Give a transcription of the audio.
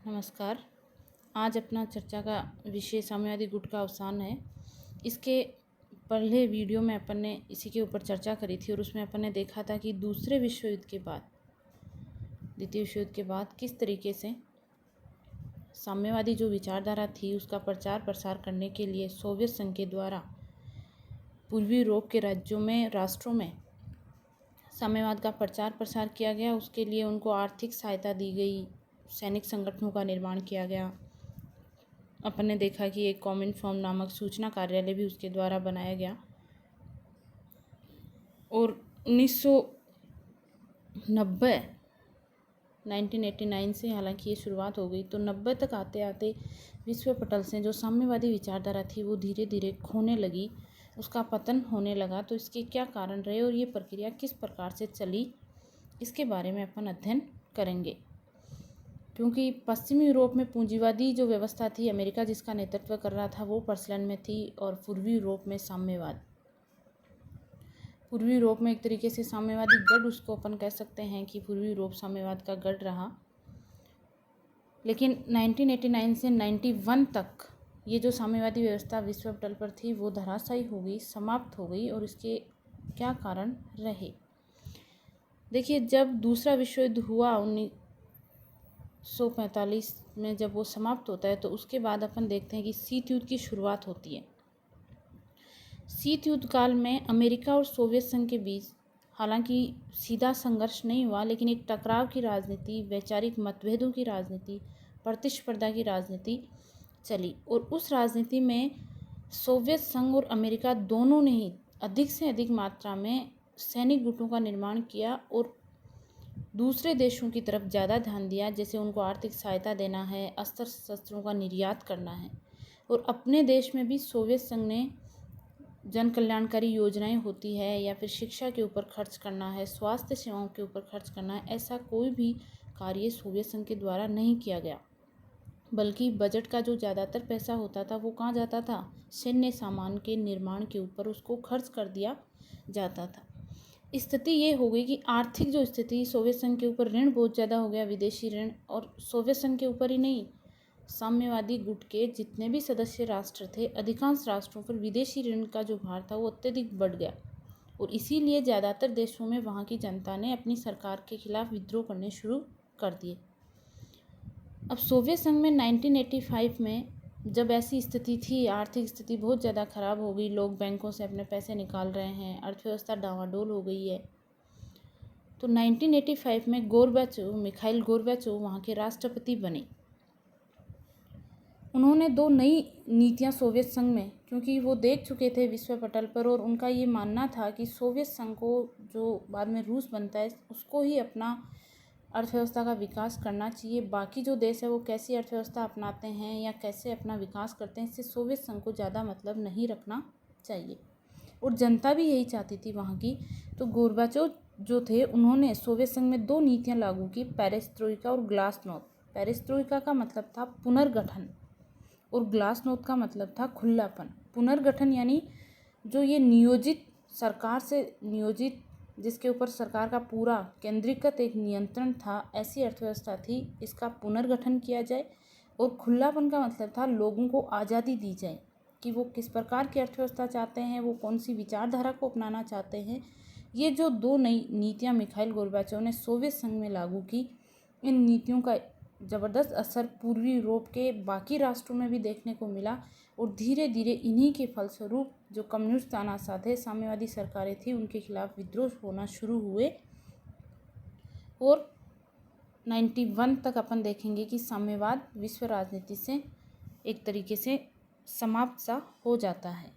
नमस्कार। आज अपना चर्चा का विषय साम्यवादी गुट का अवसान है। इसके पहले वीडियो में अपन ने इसी के ऊपर चर्चा करी थी और उसमें अपन ने देखा था कि द्वितीय विश्व युद्ध के बाद किस तरीके से साम्यवादी जो विचारधारा थी उसका प्रचार प्रसार करने के लिए सोवियत संघ के द्वारा पूर्वी यूरोप के राष्ट्रों में साम्यवाद का प्रचार प्रसार किया गया। उसके लिए उनको आर्थिक सहायता दी गई, सैनिक संगठनों का निर्माण किया गया। अपन ने देखा कि एक कॉमिनफॉर्म नामक सूचना कार्यालय भी उसके द्वारा बनाया गया और 1989 से हालांकि ये शुरुआत हो गई, तो 90 तक आते आते विश्व पटल से जो साम्यवादी विचारधारा थी वो धीरे धीरे खोने लगी, उसका पतन होने लगा। तो इसके क्या कारण रहे और ये प्रक्रिया किस प्रकार से चली, इसके बारे में अपन अध्ययन करेंगे। क्योंकि पश्चिमी यूरोप में पूंजीवादी जो व्यवस्था थी, अमेरिका जिसका नेतृत्व कर रहा था, वो प्रचलन में थी और पूर्वी यूरोप में साम्यवाद, पूर्वी यूरोप में एक तरीके से साम्यवादी गढ़ उसको अपन कह सकते हैं कि पूर्वी यूरोप साम्यवाद का गढ़ रहा। लेकिन 1989 से 91 तक ये जो साम्यवादी व्यवस्था विश्व पटल पर थी वो धराशायी हो गई, समाप्त हो गई। और इसके क्या कारण रहे, देखिए, जब दूसरा विश्व युद्ध हुआ 1945 में, जब वो समाप्त होता है तो उसके बाद अपन देखते हैं कि शीत युद्ध की शुरुआत होती है। शीत युद्ध काल में अमेरिका और सोवियत संघ के बीच हालांकि सीधा संघर्ष नहीं हुआ, लेकिन एक टकराव की राजनीति, वैचारिक मतभेदों की राजनीति, प्रतिस्पर्धा की राजनीति चली। और उस राजनीति में सोवियत संघ और अमेरिका दोनों ने ही अधिक से अधिक मात्रा में सैनिक गुटों का निर्माण किया और दूसरे देशों की तरफ ज़्यादा ध्यान दिया, जैसे उनको आर्थिक सहायता देना है, अस्त्र शस्त्रों का निर्यात करना है। और अपने देश में भी सोवियत संघ ने जन कल्याणकारी योजनाएं होती है या फिर शिक्षा के ऊपर खर्च करना है, स्वास्थ्य सेवाओं के ऊपर खर्च करना है, ऐसा कोई भी कार्य सोवियत संघ के द्वारा नहीं किया गया। बल्कि बजट का जो ज़्यादातर पैसा होता था वो कहाँ जाता था, सैन्य सामान के निर्माण के ऊपर उसको खर्च कर दिया जाता था। स्थिति ये हो गई कि आर्थिक जो स्थिति, सोवियत संघ के ऊपर ऋण बहुत ज़्यादा हो गया, विदेशी ऋण। और सोवियत संघ के ऊपर ही नहीं, साम्यवादी गुट के जितने भी सदस्य राष्ट्र थे, अधिकांश राष्ट्रों पर विदेशी ऋण का जो भार था वो अत्यधिक बढ़ गया। और इसीलिए ज़्यादातर देशों में वहाँ की जनता ने अपनी सरकार के खिलाफ विद्रोह करने शुरू कर दिए। अब सोवियत संघ में 1985 में जब ऐसी स्थिति थी, आर्थिक स्थिति बहुत ज़्यादा ख़राब हो गई, लोग बैंकों से अपने पैसे निकाल रहे हैं, अर्थव्यवस्था डावाडोल हो गई है, तो 1985 में मिखाइल गोर्बाचोव वहाँ के राष्ट्रपति बने। उन्होंने दो नई नीतियाँ सोवियत संघ में, क्योंकि वो देख चुके थे विश्व पटल पर और उनका ये मानना था कि सोवियत संघ को, जो बाद में रूस बनता है, उसको ही अपना अर्थव्यवस्था का विकास करना चाहिए। बाकी जो देश है वो कैसी अर्थव्यवस्था अपनाते हैं या कैसे अपना विकास करते हैं, इससे सोवियत संघ को ज़्यादा मतलब नहीं रखना चाहिए। और जनता भी यही चाहती थी वहाँ की। तो गोर्बाचोव जो थे, उन्होंने सोवियत संघ में दो नीतियाँ लागू की, पेरेस्ट्रोइका और ग्लासनोस्त। पेरेस्ट्रोइका का मतलब था पुनर्गठन और ग्लासनोस्त का मतलब था खुलापन। पुनर्गठन यानी जो ये नियोजित, सरकार से नियोजित, जिसके ऊपर सरकार का पूरा केंद्रीकृत एक नियंत्रण था, ऐसी अर्थव्यवस्था थी, इसका पुनर्गठन किया जाए। और खुलापन का मतलब था लोगों को आज़ादी दी जाए कि वो किस प्रकार की अर्थव्यवस्था चाहते हैं, वो कौन सी विचारधारा को अपनाना चाहते हैं। ये जो दो नई नीतियाँ मिखाइल गोर्बाचोव ने सोवियत संघ में लागू की, इन नीतियों का ज़बरदस्त असर पूर्वी यूरोप के बाकी राष्ट्रों में भी देखने को मिला। और धीरे धीरे इन्हीं के फलस्वरूप जो कम्युनिस्ट तानाशाह थे, साम्यवादी सरकारें थी, उनके खिलाफ विद्रोह होना शुरू हुए। और 91 तक अपन देखेंगे कि साम्यवाद विश्व राजनीति से एक तरीके से समाप्त सा हो जाता है।